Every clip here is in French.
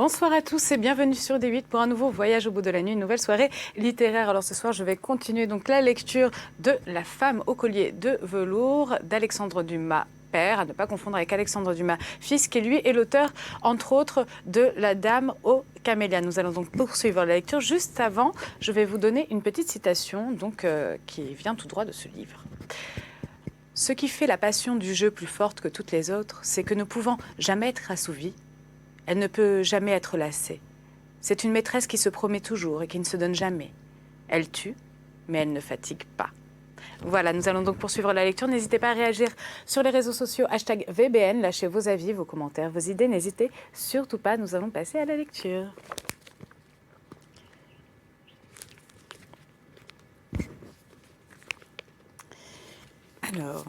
Bonsoir à tous et bienvenue sur D8 pour un nouveau voyage au bout de la nuit, une nouvelle soirée littéraire. Alors ce soir, je vais continuer donc la lecture de La femme au collier de velours d'Alexandre Dumas. Père, à ne pas confondre avec Alexandre Dumas, fils, qui lui est l'auteur, entre autres, de La Dame aux camélias. Nous allons donc poursuivre la lecture. Juste avant, je vais vous donner une petite citation qui vient tout droit de ce livre. Ce qui fait la passion du jeu plus forte que toutes les autres, c'est que ne pouvant jamais être assouvie, elle ne peut jamais être lassée. C'est une maîtresse qui se promet toujours et qui ne se donne jamais. Elle tue, mais elle ne fatigue pas. Voilà, nous allons donc poursuivre la lecture. N'hésitez pas à réagir sur les réseaux sociaux, #VBN, lâchez vos avis, vos commentaires, vos idées. N'hésitez surtout pas, nous allons passer à la lecture. Alors...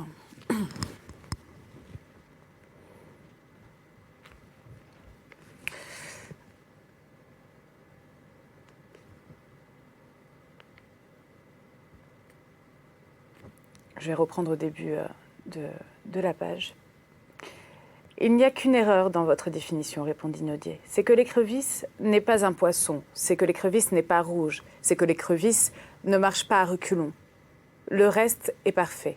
Je vais reprendre au début de la page. « Il n'y a qu'une erreur dans votre définition, répondit Nodier. C'est que l'écrevisse n'est pas un poisson, c'est que l'écrevisse n'est pas rouge, c'est que l'écrevisse ne marche pas à reculons. Le reste est parfait.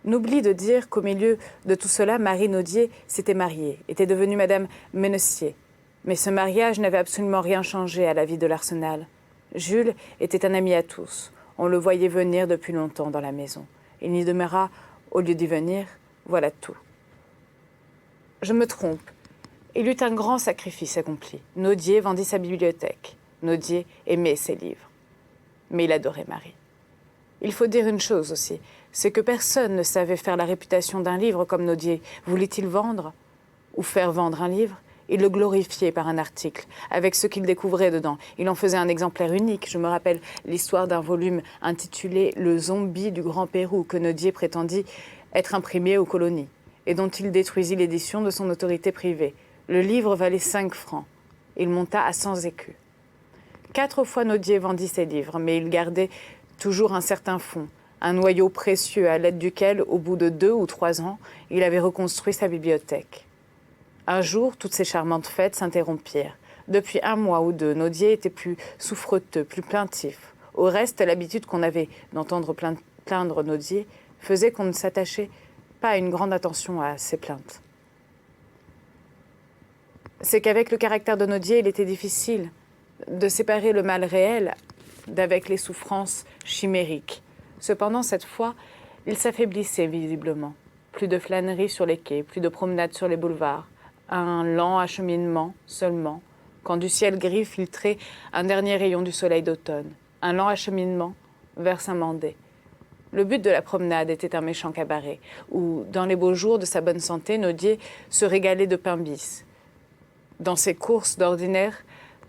N'oublie de dire qu'au milieu de tout cela, Marie Nodier s'était mariée, était devenue Madame Ménessier. Mais ce mariage n'avait absolument rien changé à la vie de l'Arsenal. Jules était un ami à tous. On le voyait venir depuis longtemps dans la maison. Il n'y demeura, au lieu d'y venir, voilà tout. Je me trompe. Il eut un grand sacrifice accompli. Nodier vendit sa bibliothèque. Nodier aimait ses livres. Mais il adorait Marie. Il faut dire une chose aussi, c'est que personne ne savait faire la réputation d'un livre comme Nodier. Voulait-il vendre ou faire vendre un livre? Il le glorifiait par un article, avec ce qu'il découvrait dedans. Il en faisait un exemplaire unique. Je me rappelle l'histoire d'un volume intitulé « Le zombie du Grand Pérou » que Nodier prétendit être imprimé aux colonies, et dont il détruisit l'édition de son autorité privée. Le livre valait 5 francs. Il monta à 100 écus. 4 fois Nodier vendit ses livres, mais il gardait toujours un certain fonds, un noyau précieux à l'aide duquel, au bout de 2 ou 3 ans, il avait reconstruit sa bibliothèque. Un jour, toutes ces charmantes fêtes s'interrompirent. Depuis 1 mois ou 2, Nodier était plus souffreteux, plus plaintif. Au reste, l'habitude qu'on avait d'entendre plaindre Nodier faisait qu'on ne s'attachait pas à une grande attention à ses plaintes. C'est qu'avec le caractère de Nodier, il était difficile de séparer le mal réel d'avec les souffrances chimériques. Cependant, cette fois, il s'affaiblissait visiblement. Plus de flâneries sur les quais, plus de promenades sur les boulevards. Un lent acheminement seulement, quand du ciel gris filtrait un dernier rayon du soleil d'automne. Un lent acheminement vers Saint-Mandé. Le but de la promenade était un méchant cabaret, où, dans les beaux jours de sa bonne santé, Nodier se régalait de pain bis. Dans ses courses d'ordinaire,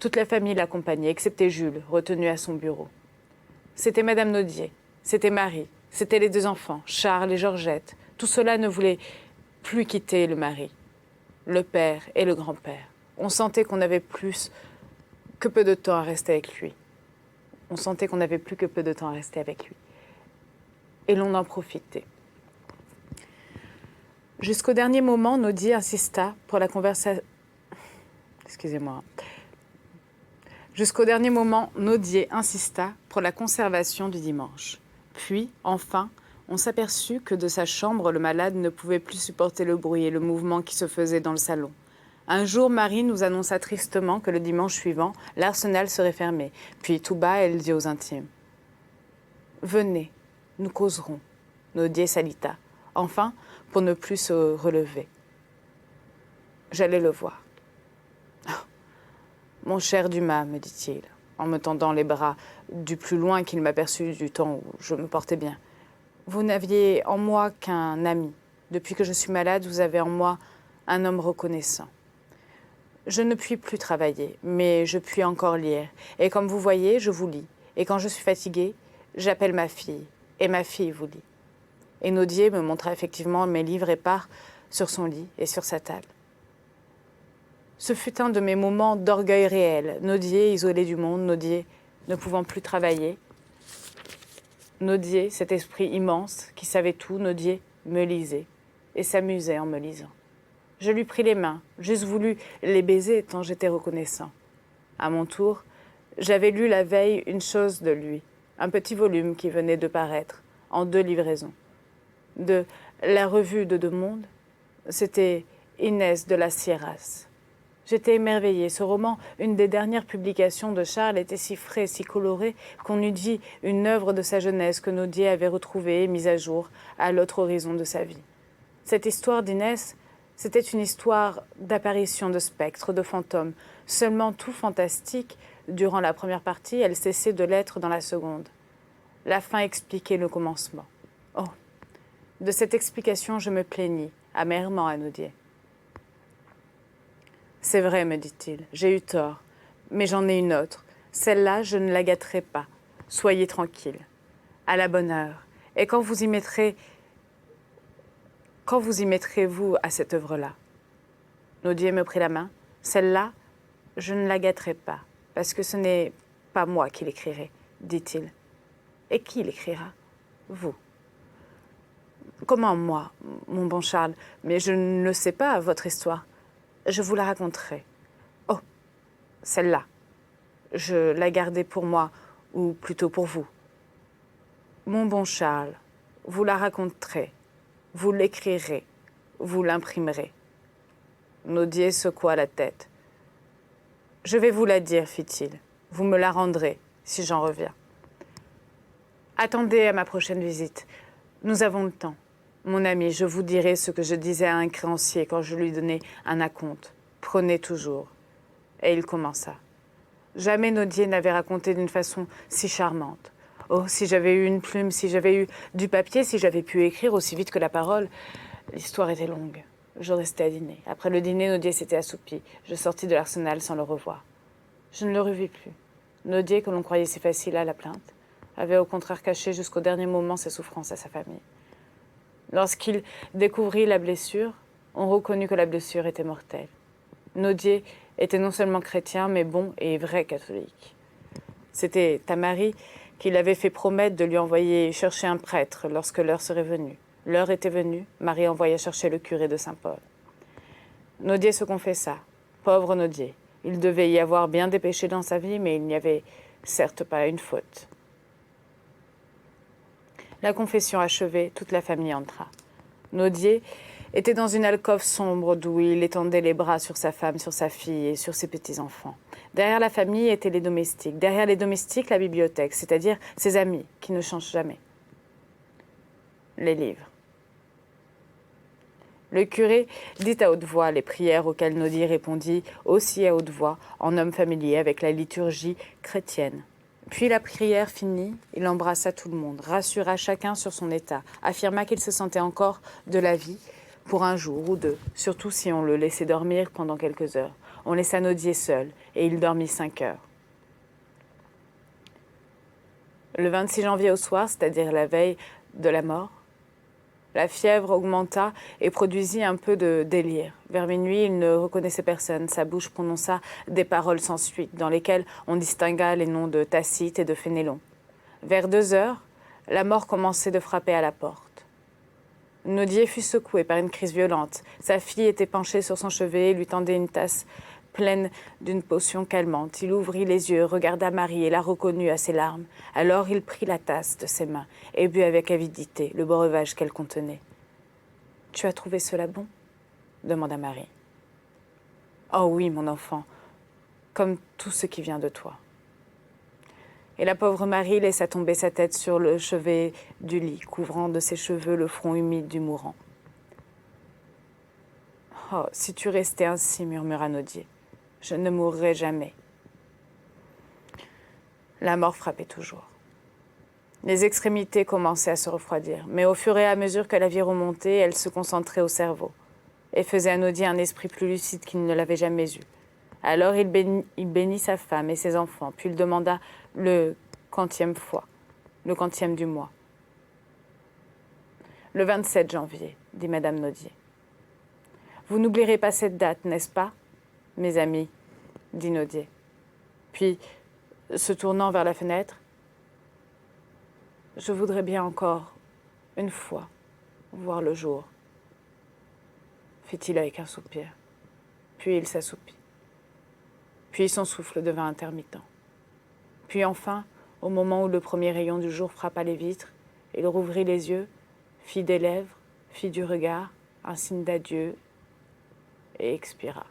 toute la famille l'accompagnait, excepté Jules, retenu à son bureau. C'était Madame Nodier, c'était Marie, c'étaient les 2 enfants, Charles et Georgette. Tout cela ne voulait plus quitter le mari. Le père et le grand-père. On sentait qu'on n'avait plus que peu de temps à rester avec lui. On sentait qu'on n'avait plus que peu de temps à rester avec lui. Et l'on en profitait. Jusqu'au dernier moment, Nodier insista pour la conversation... Excusez-moi. Jusqu'au dernier moment, Nodier insista pour la conservation du dimanche. Puis, enfin, on s'aperçut que de sa chambre, le malade ne pouvait plus supporter le bruit et le mouvement qui se faisait dans le salon. Un jour, Marie nous annonça tristement que le dimanche suivant, l'Arsenal serait fermé. Puis, tout bas, elle dit aux intimes. « Venez, nous causerons. » Nodier s'alita. Enfin, pour ne plus se relever. J'allais le voir. Oh, « Mon cher Dumas, me dit-il, en me tendant les bras du plus loin qu'il m'aperçut du temps où je me portais bien. Vous n'aviez en moi qu'un ami. Depuis que je suis malade, vous avez en moi un homme reconnaissant. Je ne puis plus travailler, mais je puis encore lire. Et comme vous voyez, je vous lis. Et quand je suis fatiguée, j'appelle ma fille. Et ma fille vous lit. » Et Nodier me montra effectivement mes livres épars sur son lit et sur sa table. Ce fut un de mes moments d'orgueil réel. Nodier, isolé du monde, Nodier, ne pouvant plus travailler. Nodier, cet esprit immense qui savait tout, Nodier me lisait et s'amusait en me lisant. Je lui pris les mains, j'eusse voulu les baiser tant j'étais reconnaissant. À mon tour, j'avais lu la veille une chose de lui, un petit volume qui venait de paraître, en 2 livraisons. De la revue de Deux Mondes, c'était Inès de las Sierras. J'étais émerveillée. Ce roman, une des dernières publications de Charles, était si frais, si coloré, qu'on eût dit une œuvre de sa jeunesse que Naudier avait retrouvée et mise à jour à l'autre horizon de sa vie. Cette histoire d'Inès, c'était une histoire d'apparition de spectres, de fantômes, seulement tout fantastique. Durant la première partie, elle cessait de l'être dans la seconde. La fin expliquait le commencement. Oh, de cette explication, je me plaignis, amèrement à Naudier. C'est vrai, me dit-il, j'ai eu tort, mais j'en ai une autre. Celle-là, je ne la gâterai pas. Soyez tranquille. À la bonne heure. Et quand vous y mettrez-vous à cette œuvre-là? Naudier me prit la main. Celle-là, je ne la gâterai pas, parce que ce n'est pas moi qui l'écrirai, dit-il. Et qui l'écrira? Vous. Comment moi, mon bon Charles? Mais je ne le sais pas, votre histoire. Je vous la raconterai. Oh, celle-là. Je la gardais pour moi, ou plutôt pour vous. Mon bon Charles, vous la raconterez, vous l'écrirez, vous l'imprimerez. Naudier secoua la tête. Je vais vous la dire, fit-il. Vous me la rendrez, si j'en reviens. Attendez à ma prochaine visite. Nous avons le temps. Mon ami, je vous dirai ce que je disais à un créancier quand je lui donnais un acompte. Prenez toujours. Et il commença. Jamais Naudier n'avait raconté d'une façon si charmante. Oh, si j'avais eu une plume, si j'avais eu du papier, si j'avais pu écrire aussi vite que la parole. L'histoire était longue. Je restais à dîner. Après le dîner, Naudier s'était assoupi. Je sortis de l'Arsenal sans le revoir. Je ne le revis plus. Naudier, que l'on croyait si facile à la plainte, avait au contraire caché jusqu'au dernier moment ses souffrances à sa famille. Lorsqu'il découvrit la blessure, on reconnut que la blessure était mortelle. Naudier était non seulement chrétien, mais bon et vrai catholique. C'était Tamaris qui l'avait fait promettre de lui envoyer chercher un prêtre lorsque l'heure serait venue. L'heure était venue, Marie envoya chercher le curé de Saint-Paul. Naudier se confessa. Pauvre Naudier. Il devait y avoir bien des péchés dans sa vie, mais il n'y avait certes pas une faute. La confession achevée, toute la famille entra. Naudier était dans une alcôve sombre d'où il étendait les bras sur sa femme, sur sa fille et sur ses petits-enfants. Derrière la famille étaient les domestiques. Derrière les domestiques, la bibliothèque, c'est-à-dire ses amis qui ne changent jamais. Les livres. Le curé dit à haute voix les prières auxquelles Naudier répondit aussi à haute voix, en homme familier avec la liturgie chrétienne. Puis la prière finie, il embrassa tout le monde, rassura chacun sur son état, affirma qu'il se sentait encore de la vie pour un jour ou deux, surtout si on le laissait dormir pendant quelques heures. On laissa Naudier seul, et il dormit 5 heures. Le 26 janvier au soir, c'est-à-dire la veille de la mort, la fièvre augmenta et produisit un peu de délire. Vers minuit, il ne reconnaissait personne. Sa bouche prononça des paroles sans suite, dans lesquelles on distingua les noms de Tacite et de Fénélon. Vers 2 heures, la mort commençait de frapper à la porte. Naudier fut secoué par une crise violente. Sa fille était penchée sur son chevet et lui tendait une tasse pleine d'une potion calmante. Il ouvrit les yeux, regarda Marie et la reconnut à ses larmes. Alors il prit la tasse de ses mains et but avec avidité le breuvage qu'elle contenait. « Tu as trouvé cela bon ?» demanda Marie. « Oh oui, mon enfant, comme tout ce qui vient de toi. » Et la pauvre Marie laissa tomber sa tête sur le chevet du lit, couvrant de ses cheveux le front humide du mourant. « Oh, si tu restais ainsi, murmura Naudier. Je ne mourrai jamais. » La mort frappait toujours. Les extrémités commençaient à se refroidir, mais au fur et à mesure que la vie remontait, elle se concentrait au cerveau et faisait à Naudier un esprit plus lucide qu'il ne l'avait jamais eu. Alors il bénit sa femme et ses enfants, puis il demanda le quantième du mois. « Le 27 janvier, dit Madame Naudier. Vous n'oublierez pas cette date, n'est-ce pas, mes amis, dit Naudier. Puis, se tournant vers la fenêtre, je voudrais bien encore, une fois, voir le jour. fit-il avec un soupir. Puis il s'assoupit. Puis son souffle devint intermittent. Puis enfin, au moment où le premier rayon du jour frappa les vitres, il rouvrit les yeux, fit des lèvres, fit du regard, un signe d'adieu, et expira.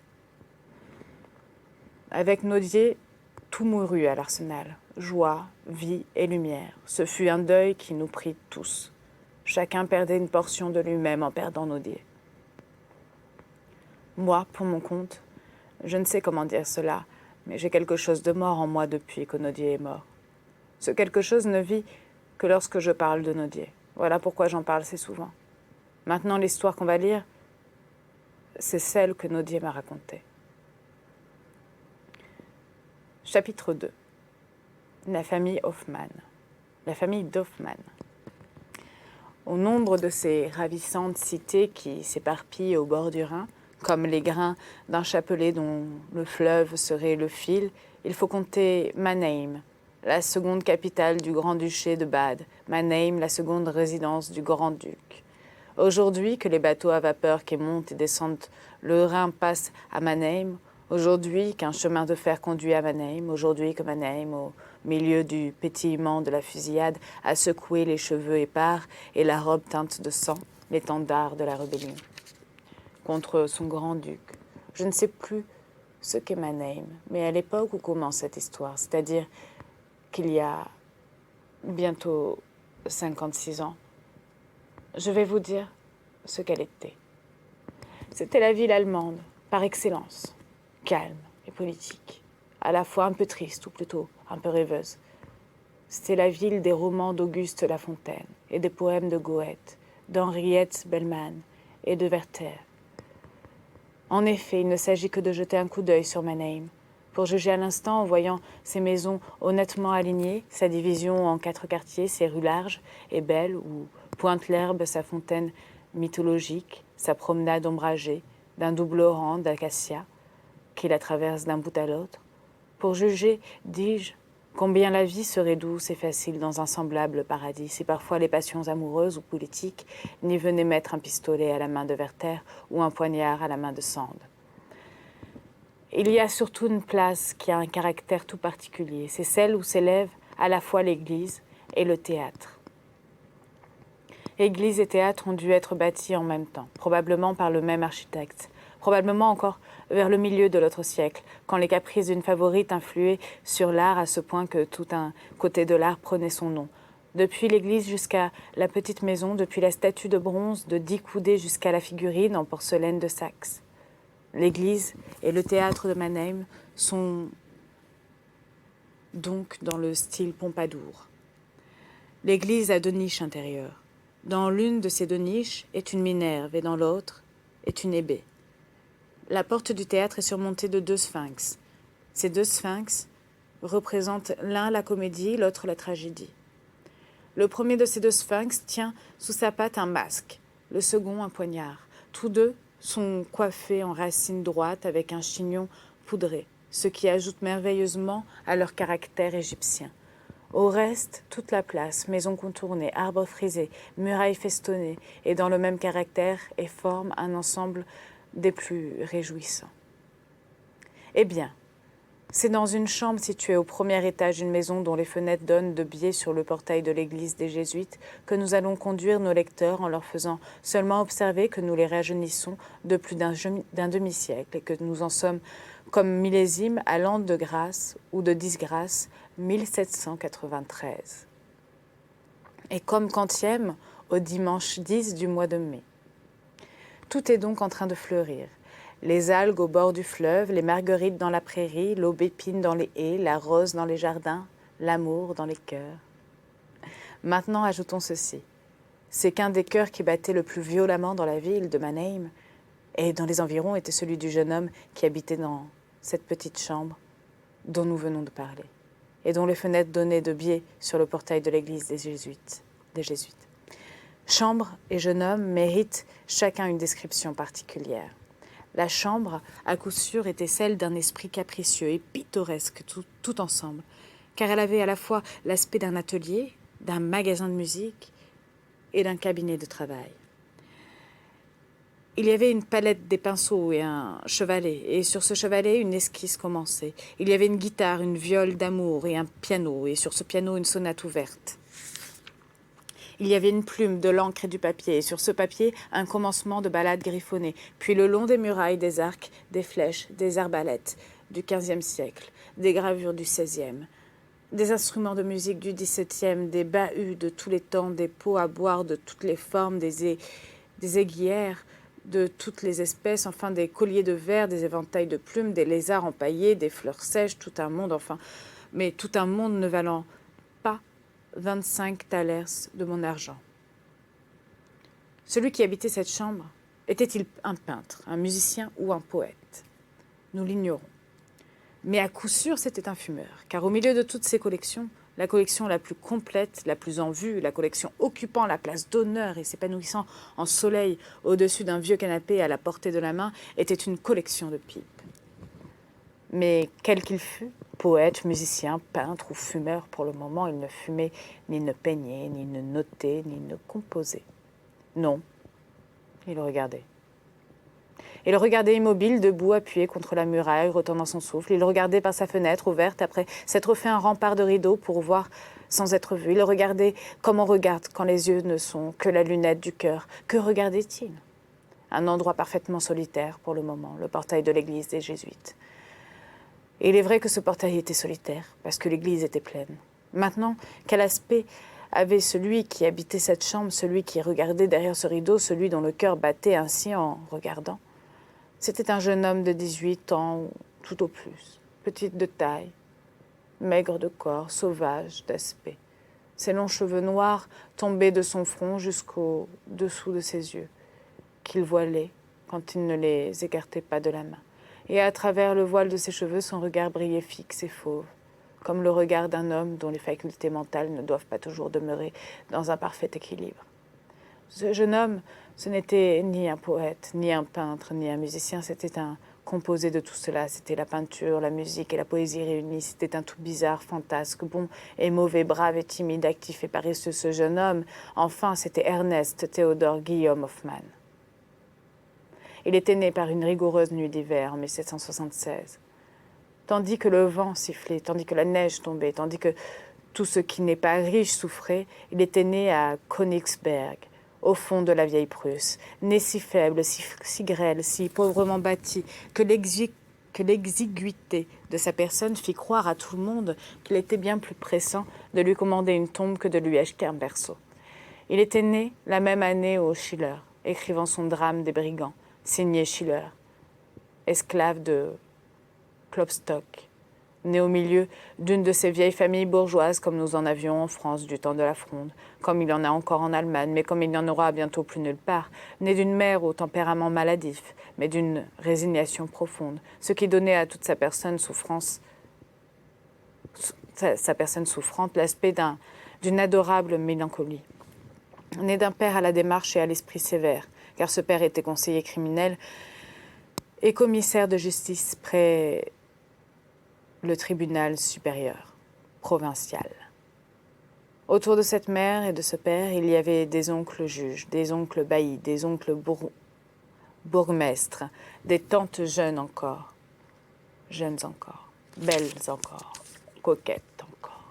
Avec Nodier, tout mourut à l'Arsenal. Joie, vie et lumière. Ce fut un deuil qui nous prit tous. Chacun perdait une portion de lui-même en perdant Nodier. Moi, pour mon compte, je ne sais comment dire cela, mais j'ai quelque chose de mort en moi depuis que Nodier est mort. Ce quelque chose ne vit que lorsque je parle de Nodier. Voilà pourquoi j'en parle si souvent. Maintenant, l'histoire qu'on va lire, c'est celle que Nodier m'a racontée. Chapitre 2. La famille Hoffmann. La famille d'Hoffmann. Au nombre de ces ravissantes cités qui s'éparpillent au bord du Rhin, comme les grains d'un chapelet dont le fleuve serait le fil, il faut compter Mannheim, la seconde capitale du Grand-Duché de Bade, Mannheim, la seconde résidence du Grand-Duc. Aujourd'hui que les bateaux à vapeur qui montent et descendent le Rhin passent à Mannheim, aujourd'hui qu'un chemin de fer conduit à Mannheim, aujourd'hui que Mannheim, au milieu du pétillement de la fusillade, a secoué les cheveux épars et la robe teinte de sang, l'étendard de la rébellion. Contre son grand-duc. Je ne sais plus ce qu'est Mannheim, mais à l'époque où commence cette histoire, c'est-à-dire qu'il y a bientôt 56 ans, je vais vous dire ce qu'elle était. C'était la ville allemande, par excellence, calme et politique, à la fois un peu triste, ou plutôt un peu rêveuse. C'était la ville des romans d'Auguste Lafontaine et des poèmes de Goethe, d'Henriette Bellman et de Werther. En effet, il ne s'agit que de jeter un coup d'œil sur Mannheim, pour juger à l'instant en voyant ses maisons honnêtement alignées, sa division en 4 quartiers, ses rues larges et belles où pointe l'herbe sa fontaine mythologique, sa promenade ombragée d'un double rang d'acacias qui la traverse d'un bout à l'autre, pour juger, dis-je, combien la vie serait douce et facile dans un semblable paradis si parfois les passions amoureuses ou politiques n'y venaient mettre un pistolet à la main de Werther ou un poignard à la main de Sand. Il y a surtout une place qui a un caractère tout particulier. C'est celle où s'élèvent à la fois l'église et le théâtre. Église et théâtre ont dû être bâtis en même temps, probablement par le même architecte, probablement encore vers le milieu de l'autre siècle, quand les caprices d'une favorite influaient sur l'art à ce point que tout un côté de l'art prenait son nom. Depuis l'église jusqu'à la petite maison, depuis la statue de bronze de 10 coudées jusqu'à la figurine en porcelaine de Saxe. L'église et le théâtre de Mannheim sont donc dans le style Pompadour. L'église a 2 niches intérieures. Dans l'une de ces 2 niches est une Minerve et dans l'autre est une Hébé. La porte du théâtre est surmontée de 2 sphinx. Ces 2 sphinx représentent l'un la comédie, l'autre la tragédie. Le premier de ces 2 sphinx tient sous sa patte un masque, le second un poignard. Tous 2 sont coiffés en racines droites avec un chignon poudré, ce qui ajoute merveilleusement à leur caractère égyptien. Au reste, toute la place, maisons contournées, arbres frisés, murailles festonnées, est dans le même caractère et forme un ensemble des plus réjouissants. Eh bien, c'est dans une chambre située au premier étage d'une maison dont les fenêtres donnent de biais sur le portail de l'église des Jésuites que nous allons conduire nos lecteurs en leur faisant seulement observer que nous les rajeunissons de plus d'un demi-siècle et que nous en sommes comme millésime à l'an de grâce ou de disgrâce 1793 et comme quantième au dimanche 10 du mois de mai. Tout est donc en train de fleurir. Les algues au bord du fleuve, les marguerites dans la prairie, l'aubépine dans les haies, la rose dans les jardins, l'amour dans les cœurs. Maintenant, ajoutons ceci. C'est qu'un des cœurs qui battait le plus violemment dans la ville de Mannheim et dans les environs était celui du jeune homme qui habitait dans cette petite chambre dont nous venons de parler et dont les fenêtres donnaient de biais sur le portail de l'église des Jésuites. Chambre et jeune homme méritent chacun une description particulière. La chambre, à coup sûr, était celle d'un esprit capricieux et pittoresque tout ensemble, car elle avait à la fois l'aspect d'un atelier, d'un magasin de musique et d'un cabinet de travail. Il y avait une palette, des pinceaux et un chevalet, et sur ce chevalet, une esquisse commençait. Il y avait une guitare, une viole d'amour et un piano, et sur ce piano, une sonate ouverte. Il y avait une plume, de l'encre et du papier, et sur ce papier, un commencement de ballade griffonnée, puis le long des murailles, des arcs, des flèches, des arbalètes du XVe siècle, des gravures du XVIe, des instruments de musique du XVIIe, des bahuts de tous les temps, des pots à boire de toutes les formes, des aiguillères de toutes les espèces, enfin des colliers de verre, des éventails de plumes, des lézards empaillés, des fleurs sèches, tout un monde, enfin, mais tout un monde ne valant pas 25 thalers de mon argent. Celui qui habitait cette chambre, était-il un peintre, un musicien ou un poète? Nous l'ignorons. Mais à coup sûr, c'était un fumeur, car au milieu de toutes ces collections, la collection la plus complète, la plus en vue, la collection occupant la place d'honneur et s'épanouissant en soleil au-dessus d'un vieux canapé à la portée de la main, était une collection de pipes. Mais quel qu'il fût, poète, musicien, peintre ou fumeur, pour le moment, il ne fumait, ni ne peignait, ni ne notait, ni ne composait. Non, il regardait. Il regardait immobile, debout, appuyé contre la muraille, retendant son souffle. Il regardait par sa fenêtre ouverte après s'être fait un rempart de rideaux pour voir sans être vu. Il regardait comme on regarde quand les yeux ne sont que la lunette du cœur. Que regardait-il? Un endroit parfaitement solitaire pour le moment, le portail de l'église des Jésuites. Et il est vrai que ce portail était solitaire, parce que l'église était pleine. Maintenant, quel aspect avait celui qui habitait cette chambre, celui qui regardait derrière ce rideau, celui dont le cœur battait ainsi en regardant? C'était un jeune homme de 18 ans, tout au plus, petit de taille, maigre de corps, sauvage d'aspect. Ses longs cheveux noirs tombaient de son front jusqu'au dessous de ses yeux, qu'il voilait quand il ne les écartait pas de la main. Et à travers le voile de ses cheveux, son regard brillait fixe et fauve, comme le regard d'un homme dont les facultés mentales ne doivent pas toujours demeurer dans un parfait équilibre. Ce jeune homme, ce n'était ni un poète, ni un peintre, ni un musicien, c'était un composé de tout cela. C'était la peinture, la musique et la poésie réunies. C'était un tout bizarre, fantasque, bon et mauvais, brave et timide, actif et paresseux. Ce jeune homme, enfin, c'était Ernest Théodore Guillaume Hoffmann. Il était né par une rigoureuse nuit d'hiver en 1776. Tandis que le vent sifflait, tandis que la neige tombait, tandis que tout ce qui n'est pas riche souffrait, il était né à Königsberg, au fond de la vieille Prusse, né si faible, si grêle, si pauvrement bâti, que l'exiguïté de sa personne fit croire à tout le monde qu'il était bien plus pressant de lui commander une tombe que de lui acheter un berceau. Il était né la même année au Schiller, écrivant son drame des brigands, signé Schiller, esclave de Klopstock, né au milieu d'une de ces vieilles familles bourgeoises comme nous en avions en France du temps de la Fronde, comme il y en a encore en Allemagne, mais comme il n'y en aura bientôt plus nulle part, né d'une mère au tempérament maladif, mais d'une résignation profonde, ce qui donnait à toute sa personne souffrante l'aspect d'une adorable mélancolie. Né d'un père à la démarche et à l'esprit sévère, car ce père était conseiller criminel et commissaire de justice près le tribunal supérieur, provincial. Autour de cette mère et de ce père, il y avait des oncles juges, des oncles baillis, des oncles bourgmestres, des tantes jeunes encore, belles encore, coquettes encore.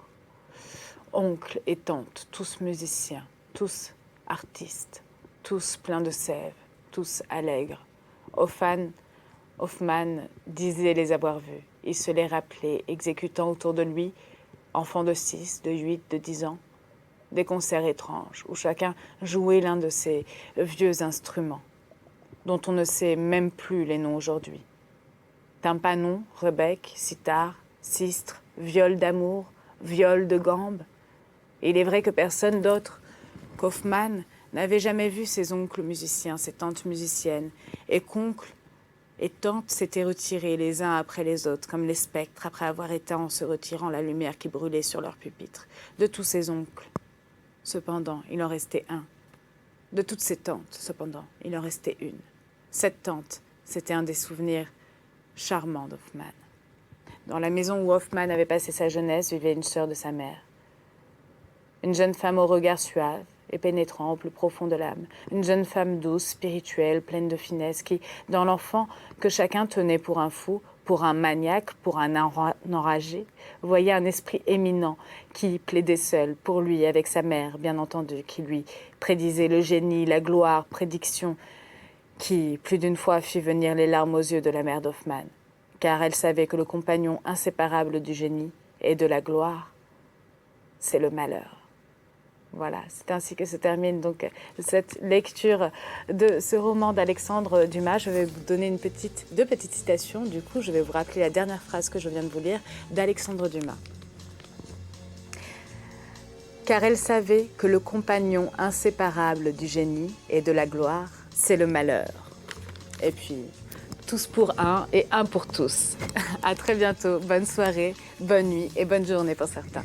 Oncles et tantes, tous musiciens, tous artistes, tous pleins de sève, tous allègres. Hoffmann disait les avoir vus. Il se les rappelait, exécutant autour de lui, enfants de 6, de 8, de 10 ans, des concerts étranges, où chacun jouait l'un de ces vieux instruments, dont on ne sait même plus les noms aujourd'hui. Tympanon, rebec, cithare, sistre, viol d'amour, viol de gambe. Et il est vrai que personne d'autre qu'Hoffmann n'avait jamais vu ses oncles musiciens, ses tantes musiciennes, et qu'oncles et tantes s'étaient retirés les uns après les autres, comme les spectres, après avoir éteint en se retirant la lumière qui brûlait sur leur pupitre. De tous ses oncles, cependant, il en restait un. De toutes ses tantes, cependant, il en restait une. Cette tante, c'était un des souvenirs charmants d'Hoffmann. Dans la maison où Hoffmann avait passé sa jeunesse vivait une sœur de sa mère. Une jeune femme au regard suave et pénétrant au plus profond de l'âme. Une jeune femme douce, spirituelle, pleine de finesse, qui, dans l'enfant que chacun tenait pour un fou, pour un maniaque, pour un enragé, voyait un esprit éminent qui plaidait seul, pour lui, avec sa mère, bien entendu, qui lui prédisait le génie, la gloire, prédiction, qui, plus d'une fois, fit venir les larmes aux yeux de la mère d'Hoffmann, car elle savait que le compagnon inséparable du génie et de la gloire, c'est le malheur. Voilà, c'est ainsi que se termine donc cette lecture de ce roman d'Alexandre Dumas. Je vais vous donner deux petites citations. Du coup, je vais vous rappeler la dernière phrase que je viens de vous lire d'Alexandre Dumas. Car elle savait que le compagnon inséparable du génie et de la gloire, c'est le malheur. Et puis, tous pour un et un pour tous. À très bientôt. Bonne soirée, bonne nuit et bonne journée pour certains.